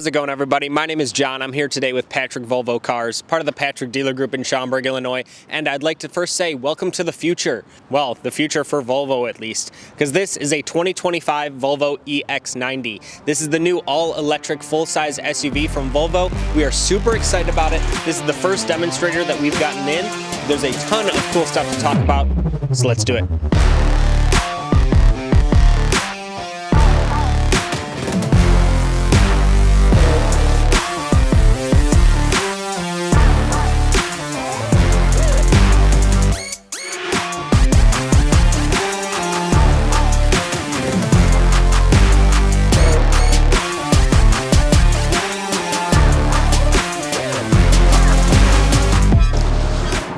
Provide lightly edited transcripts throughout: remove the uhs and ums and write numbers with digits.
How's it going, everybody? My name is John. I'm here today with Patrick Volvo Cars, part of the Patrick Dealer Group in Schaumburg, Illinois, and I'd like to first say welcome to the future. Well, the future for Volvo at least, because this is a 2025 Volvo EX90. This is the new all-electric full-size SUV from Volvo. We are super excited about it. This is the first demonstrator that we've gotten in. There's a ton of cool stuff to talk about, so let's do it.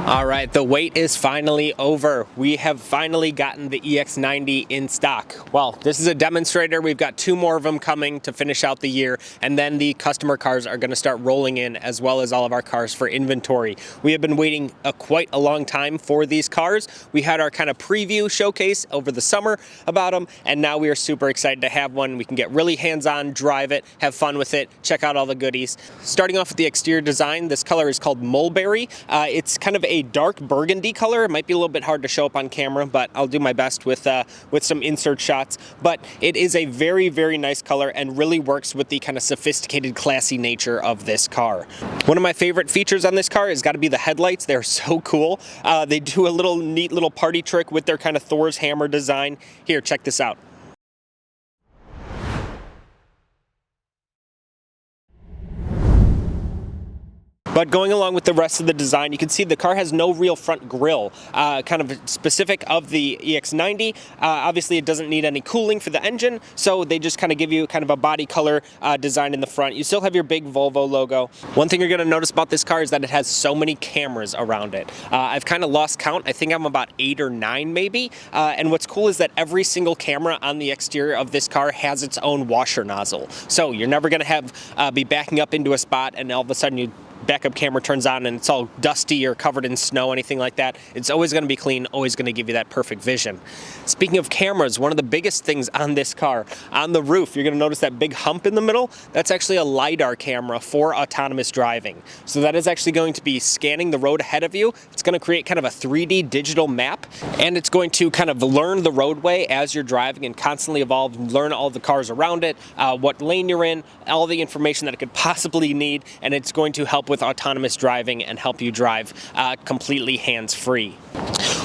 All right, the wait is finally over. We have finally gotten the EX90 in stock. Well, this is a demonstrator. We've got two more of them coming to finish out the year, and then the customer cars are going to start rolling in, as well as all of our cars for inventory. We have been waiting quite a long time for these cars. We had our kind of preview showcase over the summer about them, and now we are super excited to have one. We can get really hands-on, drive it, have fun with it, check out all the goodies. Starting off with the exterior design, this color is called Mulberry. It's kind of a dark burgundy color. It might be a little bit hard to show up on camera, but I'll do my best with some insert shots. But it is a very, very nice color and really works with the kind of sophisticated, classy nature of this car. One of my favorite features on this car has got to be the headlights. They're so cool. They do a neat little party trick with their kind of Thor's hammer design. Here, check this out. But going along with the rest of the design, you can see the car has no real front grille, kind of specific of the EX90. Obviously, it doesn't need any cooling for the engine, so they just kind of give you kind of a body color design in the front. You still have your big Volvo logo. One thing you're going to notice about this car is that it has so many cameras around it. I've kind of lost count. I think I'm about 8 or 9 maybe. And what's cool is that every single camera on the exterior of this car has its own washer nozzle. So you're never going to be backing up into a spot and all of a sudden you backup camera turns on and it's all dusty or covered in snow, anything like that. It's always going to be clean, always going to give you that perfect vision. Speaking of cameras, one of the biggest things on this car, on the roof, you're going to notice that big hump in the middle. That's actually a LiDAR camera for autonomous driving. So that is actually going to be scanning the road ahead of you. It's going to create kind of a 3D digital map, and it's going to kind of learn the roadway as you're driving and constantly evolve, learn all the cars around it, what lane you're in, all the information that it could possibly need, and it's going to help with autonomous driving and help you drive completely hands-free.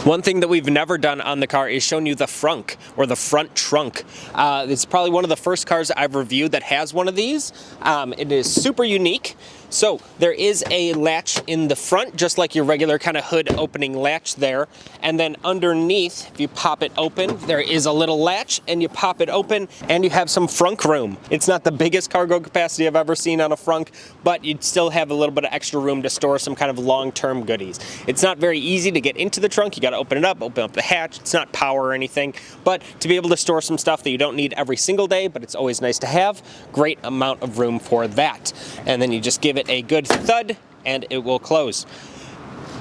One thing that we've never done on the car is shown you the frunk, or the front trunk. It's probably one of the first cars I've reviewed that has one of these. It is super unique. So there is a latch in the front, just like your regular kind of hood opening latch there. And then underneath, if you pop it open, there is a little latch, and you pop it open and you have some frunk room. It's not the biggest cargo capacity I've ever seen on a frunk, but you'd still have a little bit of extra room to store some kind of long-term goodies. It's not very easy to get into the trunk. You got to open up the hatch. It's not power or anything, but to be able to store some stuff that you don't need every single day, but it's always nice to have, great amount of room for that. And then you just give it a good thud and it will close.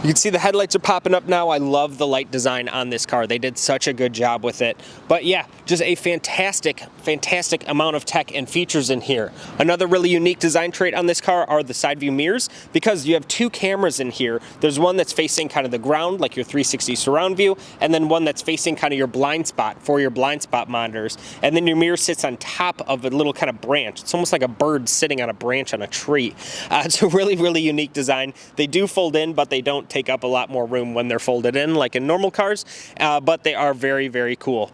You can see the headlights are popping up now. I love the light design on this car. They did such a good job with it. But yeah, just a fantastic amount of tech and features in here. Another really unique design trait on this car are the side view mirrors, because you have two cameras in here. There's one that's facing kind of the ground, like your 360 surround view, and then one that's facing kind of your blind spot for your blind spot monitors. And then your mirror sits on top of a little kind of branch. It's almost like a bird sitting on a branch on a tree. It's a really, really unique design. They do fold in, but they don't take up a lot more room when they're folded in like in normal cars, but they are very, very cool.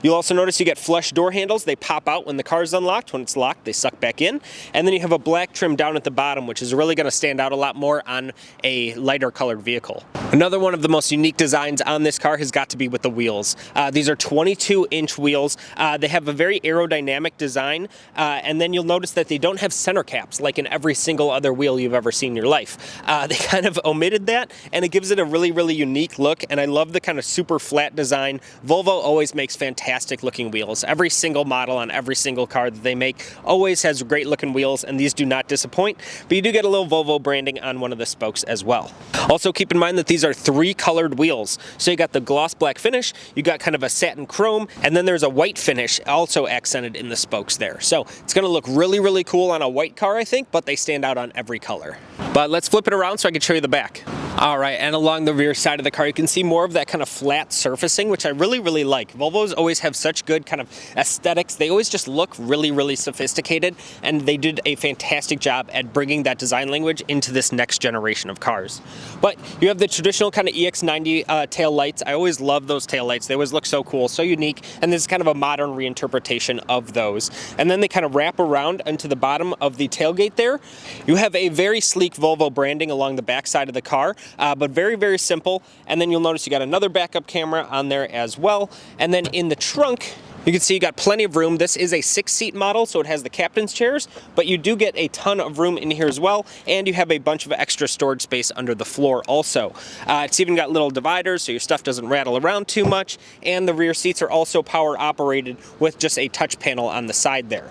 You'll also notice you get flush door handles. They pop out when the car is unlocked. When it's locked, they suck back in. And then you have a black trim down at the bottom, which is really going to stand out a lot more on a lighter colored vehicle. Another one of the most unique designs on this car has got to be with the wheels. These are 22-inch wheels. They have a very aerodynamic design, and then you'll notice that they don't have center caps like in every single other wheel you've ever seen in your life. They kind of omitted that, and it gives it a really, really unique look, and I love the kind of super flat design. Volvo always makes fantastic fantastic looking wheels. Every single model on every single car that they make always has great looking wheels, and these do not disappoint, but you do get a little Volvo branding on one of the spokes as well. Also keep in mind that these are 3 colored wheels. So you got the gloss black finish, you got kind of a satin chrome, and then there's a white finish also accented in the spokes there. So it's gonna look really, really cool on a white car, I think, but they stand out on every color. But let's flip it around so I can show you the back. All right, and along the rear side of the car, you can see more of that kind of flat surfacing, which I really, really like. Volvos always have such good kind of aesthetics. They always just look really, really sophisticated, and they did a fantastic job at bringing that design language into this next generation of cars. But you have the traditional kind of EX90 tail lights. I always love those tail lights. They always look so cool, so unique, and this is kind of a modern reinterpretation of those. And then they kind of wrap around into the bottom of the tailgate there. You have a very sleek Volvo branding along the back side of the car. But very, very simple. And then you'll notice you got another backup camera on there as well. And then in the trunk, you can see you got plenty of room. This is a 6-seat model, so it has the captain's chairs, but you do get a ton of room in here as well, and you have a bunch of extra storage space under the floor also. It's even got little dividers, so your stuff doesn't rattle around too much, and the rear seats are also power operated with just a touch panel on the side there.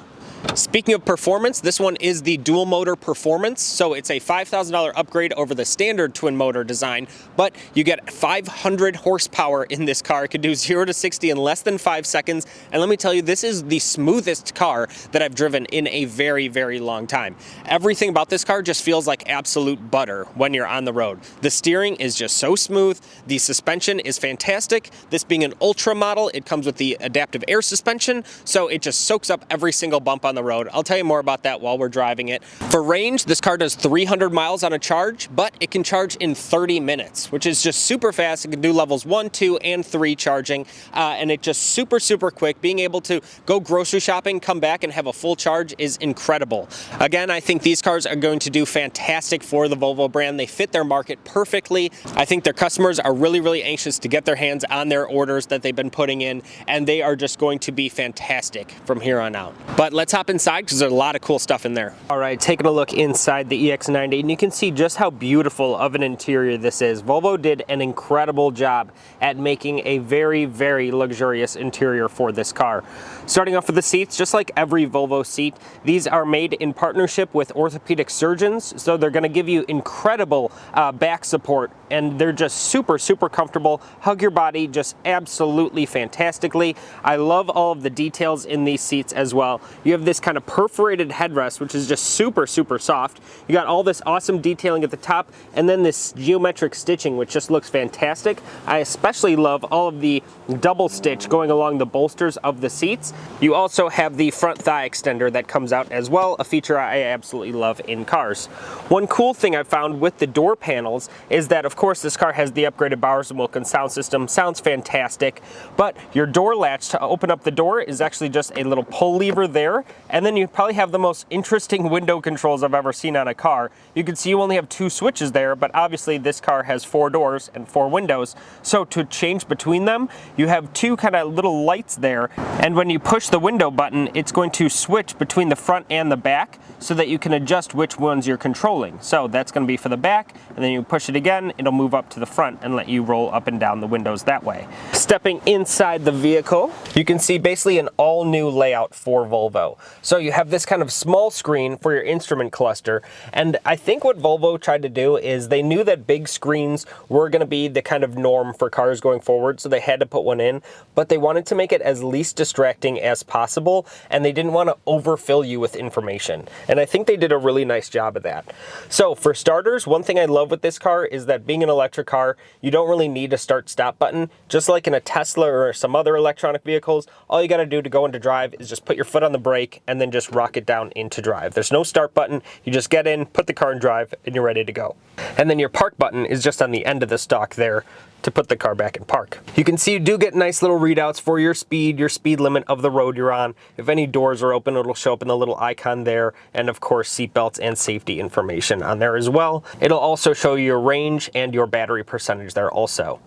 Speaking of performance, this one is the dual motor performance, so it's a $5,000 upgrade over the standard twin motor design, but you get 500 horsepower in this car. It can do 0 to 60 in less than 5 seconds, and let me tell you, this is the smoothest car that I've driven in a very, very long time. Everything about this car just feels like absolute butter when you're on the road. The steering is just so smooth, the suspension is fantastic. This being an Ultra model, it comes with the adaptive air suspension, so it just soaks up every single bump on the road. I'll tell you more about that while we're driving it. For range, this car does 300 miles on a charge, but it can charge in 30 minutes, which is just super fast. It can do levels 1, 2, and 3 charging, and it just super, super quick. Being able to go grocery shopping, come back, and have a full charge is incredible. Again, I think these cars are going to do fantastic for the Volvo brand. They fit their market perfectly. I think their customers are really, really anxious to get their hands on their orders that they've been putting in, and they are just going to be fantastic from here on out. But let's hop inside because there's a lot of cool stuff in there. All right, taking a look inside the EX90, and you can see just how beautiful of an interior this is. Volvo did an incredible job at making a very, very luxurious interior for this car. Starting off with the seats, just like every Volvo seat, these are made in partnership with orthopedic surgeons, so they're going to give you incredible back support, and they're just super, super comfortable. Hug your body just absolutely fantastically. I love all of the details in these seats as well. You have this kind of perforated headrest, which is just super, super soft. You got all this awesome detailing at the top, and then this geometric stitching, which just looks fantastic. I especially love all of the double stitch going along the bolsters of the seats. You also have the front thigh extender that comes out as well, a feature I absolutely love in cars. One cool thing I found with the door panels is that, of course, this car has the upgraded Bowers & Wilkins sound system. Sounds fantastic, but your door latch to open up the door is actually just a little pull lever there, and then you probably have the most interesting window controls I've ever seen on a car. You can see you only have 2 switches there, but obviously this car has 4 doors and 4 windows, so to change between them, you have 2 kind of little lights there, and when you push the window button, it's going to switch between the front and the back so that you can adjust which ones you're controlling. So that's going to be for the back, and then you push it again, it'll move up to the front and let you roll up and down the windows that way. Stepping inside the vehicle, you can see basically an all-new layout for Volvo. So you have this kind of small screen for your instrument cluster, and I think what Volvo tried to do is they knew that big screens were going to be the kind of norm for cars going forward, so they had to put one in, but they wanted to make it as least distracting as possible, and they didn't want to overfill you with information. And I think they did a really nice job of that. So for starters, one thing I love with this car is that being an electric car, you don't really need a start-stop button. Just like in a Tesla or some other electronic vehicles, all you got to do to go into drive is just put your foot on the brake and then just rock it down into drive. There's no start button. You just get in, put the car in drive, and you're ready to go. And then your park button is just on the end of the stalk there to put the car back in park. You can see you do get nice little readouts for your speed limit of the road you're on. If any doors are open, it'll show up in the little icon there, and of course seat belts and safety information on there as well. It'll also show you your range and your battery percentage there also.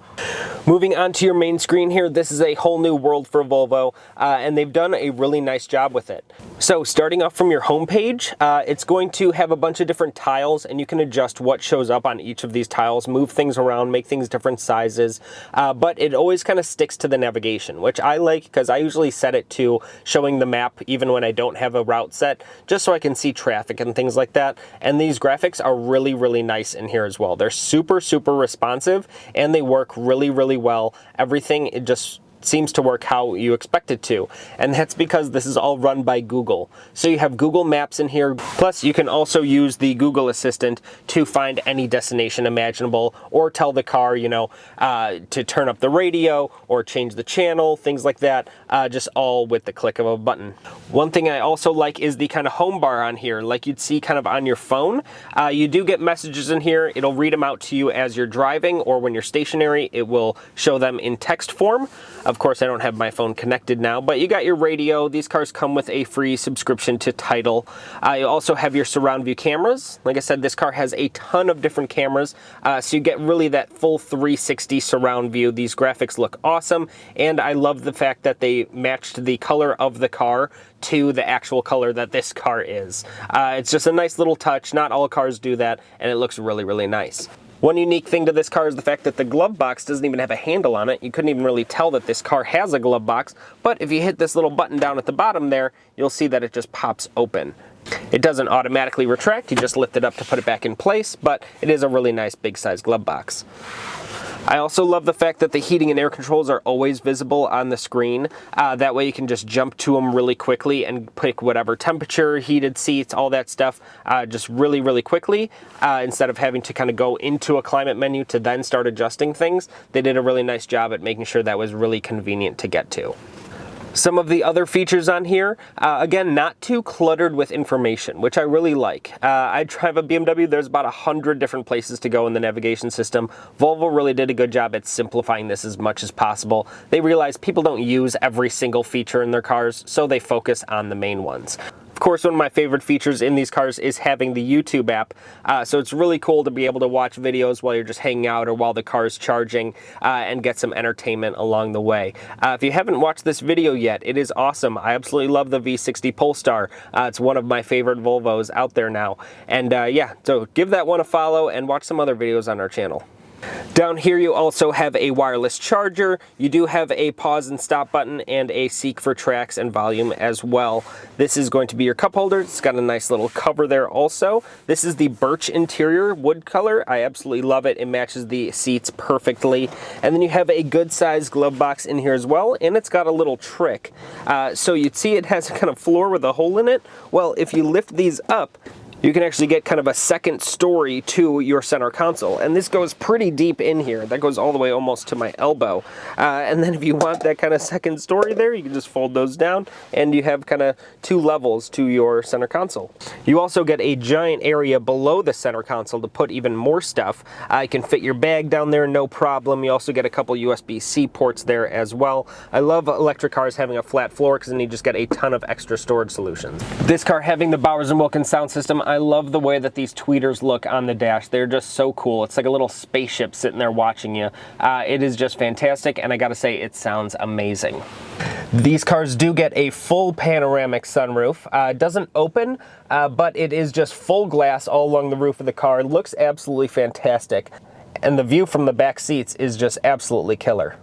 Moving on to your main screen here, this is a whole new world for Volvo, and they've done a really nice job with it. So starting off from your home page, it's going to have a bunch of different tiles, and you can adjust what shows up on each of these tiles, move things around, make things different sizes, but it always kind of sticks to the navigation, which I like because I usually set it to showing the map even when I don't have a route set, just so I can see traffic and things like that. And these graphics are really, really nice in here as well. They're super, super responsive, and they work really, really well. Everything, it just seems to work how you expect it to, and that's because this is all run by Google. So you have Google Maps in here, plus you can also use the Google Assistant to find any destination imaginable, or tell the car, you know, to turn up the radio or change the channel, things like that, just all with the click of a button. One thing I also like is the kind of home bar on here, like you'd see kind of on your phone. You do get messages in here. It'll read them out to you as you're driving, or when you're stationary, it will show them in text form. Of course, I don't have my phone connected now, but you got your radio. These cars come with a free subscription to Tidal. You also have your surround view cameras. Like I said, this car has a ton of different cameras, so you get really that full 360 surround view. These graphics look awesome, and I love the fact that they matched the color of the car to the actual color that this car is. It's just a nice little touch. Not all cars do that, and it looks really, really nice. One unique thing to this car is the fact that the glove box doesn't even have a handle on it. You couldn't even really tell that this car has a glove box, but if you hit this little button down at the bottom there, you'll see that it just pops open. It doesn't automatically retract, you just lift it up to put it back in place, but it is a really nice big size glove box. I also love the fact that the heating and air controls are always visible on the screen. That way you can just jump to them really quickly and pick whatever temperature, heated seats, all that stuff, just really, really quickly. Instead of having to kind of go into a climate menu to then start adjusting things, they did a really nice job at making sure that was really convenient to get to. Some of the other features on here, again, not too cluttered with information, which I really like. I drive a BMW, there's about 100 different places to go in the navigation system. Volvo really did a good job at simplifying this as much as possible. They realized people don't use every single feature in their cars, so they focus on the main ones. Of course, one of my favorite features in these cars is having the YouTube app, so it's really cool to be able to watch videos while you're just hanging out or while the car's charging, and get some entertainment along the way. If you haven't watched this video yet, it is awesome. I absolutely love the V60 Polestar. It's one of my favorite Volvos out there now. And yeah, so give that one a follow and watch some other videos on our channel. Down here you also have a wireless charger. You do have a pause and stop button and a seek for tracks and volume as well. This is going to be your cup holder. It's got a nice little cover there also. This is the birch interior wood color. I absolutely love it. It matches the seats perfectly. And then you have a good sized glove box in here as well, and it's got a little trick. So you'd see it has a kind of floor with a hole in it. Well, if you lift these up, you can actually get kind of a second story to your center console. And this goes pretty deep in here. That goes all the way almost to my elbow. And then if you want that kind of second story there, you can just fold those down and you have kind of 2 levels to your center console. You also get a giant area below the center console to put even more stuff. You can fit your bag down there, no problem. You also get a couple USB-C ports there as well. I love electric cars having a flat floor because then you just get a ton of extra storage solutions. This car having the Bowers & Wilkins sound system, I love the way that these tweeters look on the dash. They're just so cool. It's like a little spaceship sitting there watching you. It is just fantastic, and I gotta say, it sounds amazing. These cars do get a full panoramic sunroof. It doesn't open, but it is just full glass all along the roof of the car. It looks absolutely fantastic, and the view from the back seats is just absolutely killer.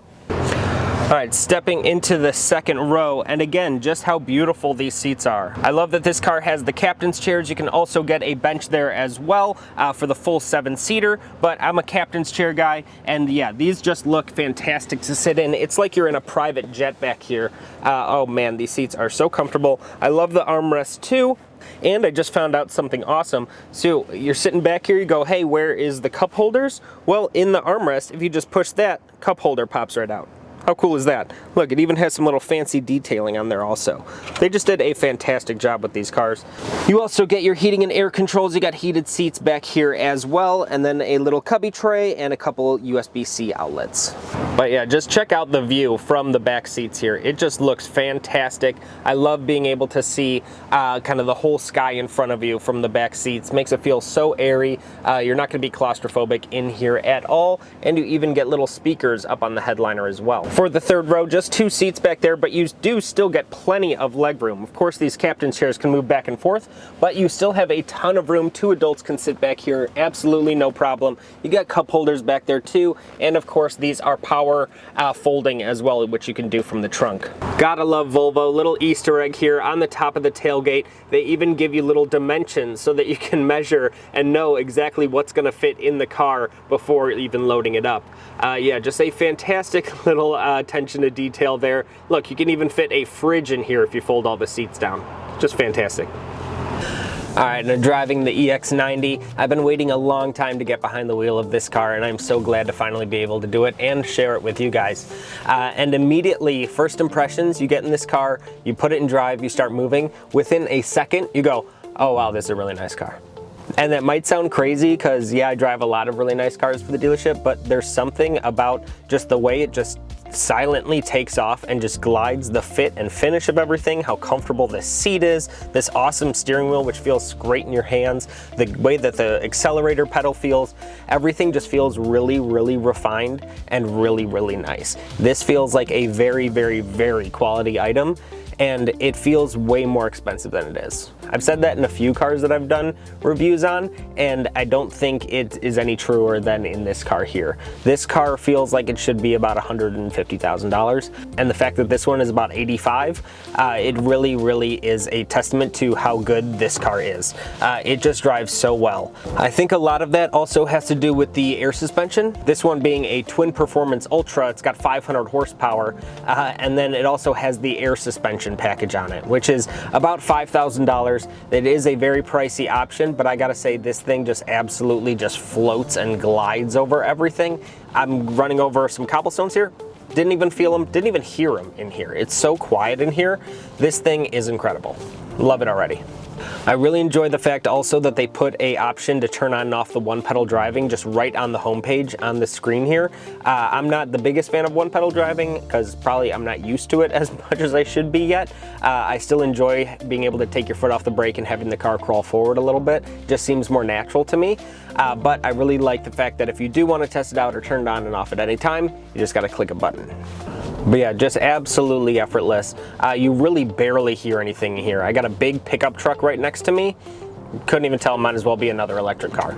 All right, stepping into the second row, and again, just how beautiful these seats are. I love that this car has the captain's chairs. You can also get a bench there as well for the full 7-seater, but I'm a captain's chair guy, and yeah, these just look fantastic to sit in. It's like you're in a private jet back here. Oh man, these seats are so comfortable. I love the armrest too. And I just found out something awesome. So you're sitting back here, you go, hey, where is the cup holders? Well, in the armrest, if you just push that, cup holder pops right out. How cool is that? Look, it even has some little fancy detailing on there also. They just did a fantastic job with these cars. You also get your heating and air controls. You got heated seats back here as well, and then a little cubby tray and a couple USB-C outlets. But yeah, just check out the view from the back seats here. It just looks fantastic. I love being able to see kind of the whole sky in front of you from the back seats. Makes it feel so airy. You're not going to be claustrophobic in here at all, and you even get little speakers up on the headliner as well. For the third row, just 2 seats back there, but you do still get plenty of leg room. Of course, these captain's chairs can move back and forth, but you still have a ton of room. 2 adults can sit back here, absolutely no problem. You got cup holders back there too, and of course, these are power folding as well, which you can do from the trunk. Gotta love Volvo. Little Easter egg here on the top of the tailgate. They even give you little dimensions so that you can measure and know exactly what's gonna fit in the car before even loading it up. Yeah, just a fantastic little attention to detail there. Look, you can even fit a fridge in here if you fold all the seats down. Just fantastic. All right, now driving the EX90, I've been waiting a long time to get behind the wheel of this car, and I'm so glad to finally be able to do it and share it with you guys. And immediately, first impressions, you get in this car, you put it in drive, you start moving. Within a second, you go, oh wow, this is a really nice car. And that might sound crazy because, yeah, I drive a lot of really nice cars for the dealership, but there's something about just the way it just silently takes off and just glides, the fit and finish of everything, how comfortable this seat is, this awesome steering wheel which feels great in your hands, the way that the accelerator pedal feels, everything just feels really, really refined and really, really nice. This feels like a very, very, very quality item, and it feels way more expensive than it is. I've said that in a few cars that I've done reviews on, and I don't think it is any truer than in this car here. This car feels like it should be about $150,000, and the fact that this one is about $85,000, it really, really is a testament to how good this car is. It just drives so well. I think a lot of that also has to do with the air suspension. This one being a Twin Performance Ultra, it's got 500 horsepower, and then it also has the air suspension package on it, which is about $5,000. It is a very pricey option, but I gotta say this thing just absolutely just floats and glides over everything. I'm running over some cobblestones here. Didn't even feel them, didn't even hear them in here. It's so quiet in here. This thing is incredible. Love it already. I really enjoy the fact also that they put a option to turn on and off the one pedal driving just right on the homepage on the screen here. I'm not the biggest fan of one pedal driving because probably I'm not used to it as much as I should be yet. I still enjoy being able to take your foot off the brake and having the car crawl forward a little bit. Just seems more natural to me. But I really like the fact that if you do want to test it out or turn it on and off at any time, you just got to click a button. But yeah, just absolutely effortless. You really barely hear anything here. I got a big pickup truck right next to me. Couldn't even tell it might as well be another electric car.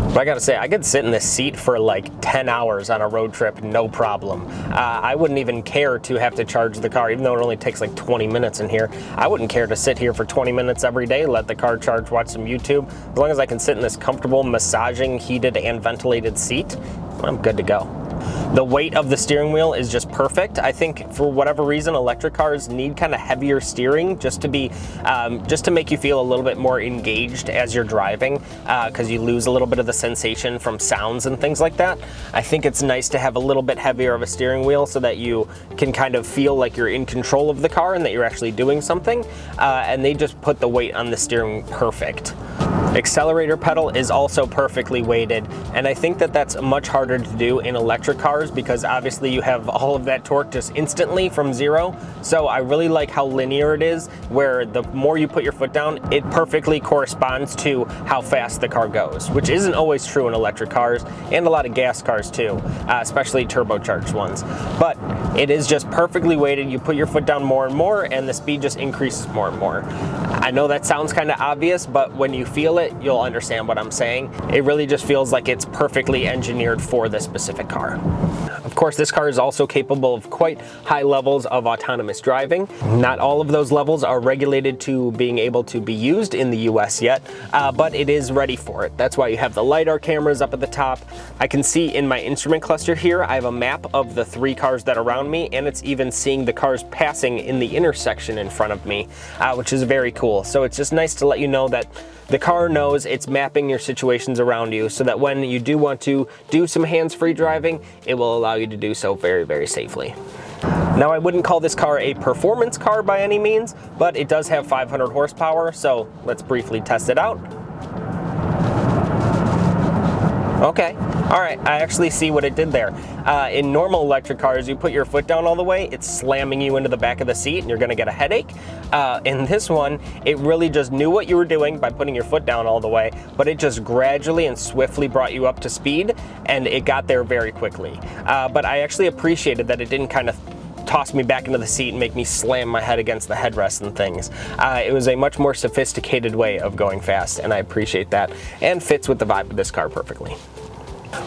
But I gotta say, I could sit in this seat for like 10 hours on a road trip, no problem. I wouldn't even care to have to charge the car, even though it only takes like 20 minutes in here. I wouldn't care to sit here for 20 minutes every day, let the car charge, watch some YouTube. As long as I can sit in this comfortable, massaging, heated, and ventilated seat, I'm good to go. The weight of the steering wheel is just perfect. I think for whatever reason, electric cars need kind of heavier steering just to be, just to make you feel a little bit more engaged as you're driving, because you lose a little bit of the sensation from sounds and things like that. I think it's nice to have a little bit heavier of a steering wheel so that you can kind of feel like you're in control of the car and that you're actually doing something. And they just put the weight on the steering perfect. Accelerator pedal is also perfectly weighted, and I think that that's much harder to do in electric cars because obviously you have all of that torque just instantly from zero. So I really like how linear it is, where the more you put your foot down, it perfectly corresponds to how fast the car goes, which isn't always true in electric cars and a lot of gas cars too, especially turbocharged ones. But it is just perfectly weighted. You put your foot down more and more and the speed just increases more and more. I know that sounds kind of obvious, but when you feel it, you'll understand what I'm saying. It really just feels like it's perfectly engineered for this specific car. Of course, this car is also capable of quite high levels of autonomous driving. Not all of those levels are regulated to being able to be used in the US yet, but it is ready for it. That's why you have the LiDAR cameras up at the top. I can see in my instrument cluster here, I have a map of the 3 cars that are around me, and it's even seeing the cars passing in the intersection in front of me, which is very cool. So it's just nice to let you know that the car knows it's mapping your situations around you so that when you do want to do some hands-free driving, it will allow you to do so very, very safely. Now, I wouldn't call this car a performance car by any means, but it does have 500 horsepower, so let's briefly test it out. Okay, All right, I actually see what it did there. In normal electric cars, you put your foot down all the way, it's slamming you into the back of the seat and you're gonna get a headache. In this one, it really just knew what you were doing by putting your foot down all the way, but it just gradually and swiftly brought you up to speed, and it got there very quickly. But I actually appreciated that it didn't kind of toss me back into the seat and make me slam my head against the headrest and things. It was a much more sophisticated way of going fast, and I appreciate that, and fits with the vibe of this car perfectly.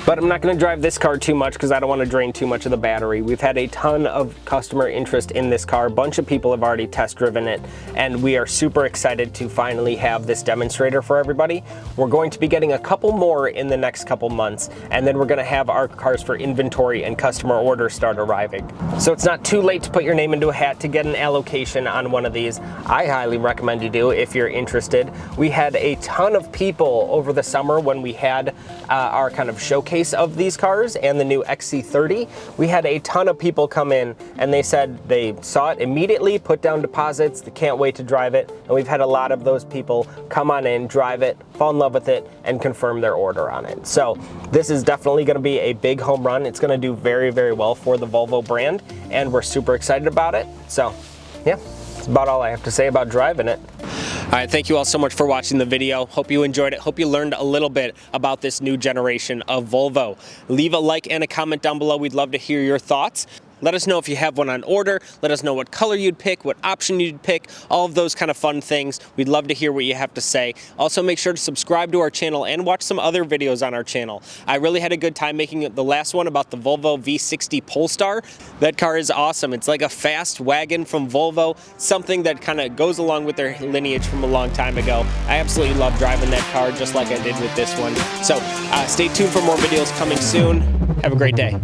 But I'm not going to drive this car too much because I don't want to drain too much of the battery. We've had a ton of customer interest in this car. A bunch of people have already test driven it, and we are super excited to finally have this demonstrator for everybody. We're going to be getting a couple more in the next couple months, and then we're going to have our cars for inventory and customer orders start arriving. So it's not too late to put your name into a hat to get an allocation on one of these. I highly recommend you do if you're interested. We had a ton of people over the summer when we had our kind of showcase of these cars and the new XC30. We had a ton of people come in and they said they saw it immediately, put down deposits, they can't wait to drive it, and we've had a lot of those people come on in, drive it, fall in love with it, and confirm their order on it. So this is definitely going to be a big home run. It's going to do very, very well for the Volvo brand, and we're super excited about it. So yeah, that's about all I have to say about driving it. All right, thank you all so much for watching the video. Hope you enjoyed it. Hope you learned a little bit about this new generation of Volvo. Leave a like and a comment down below. We'd love to hear your thoughts. Let us know if you have one on order. Let us know what color you'd pick, what option you'd pick, all of those kind of fun things. We'd love to hear what you have to say. Also, make sure to subscribe to our channel and watch some other videos on our channel. I really had a good time making the last one about the Volvo V60 Polestar. That car is awesome. It's like a fast wagon from Volvo, something that kind of goes along with their lineage from a long time ago. I absolutely love driving that car just like I did with this one. So stay tuned for more videos coming soon. Have a great day.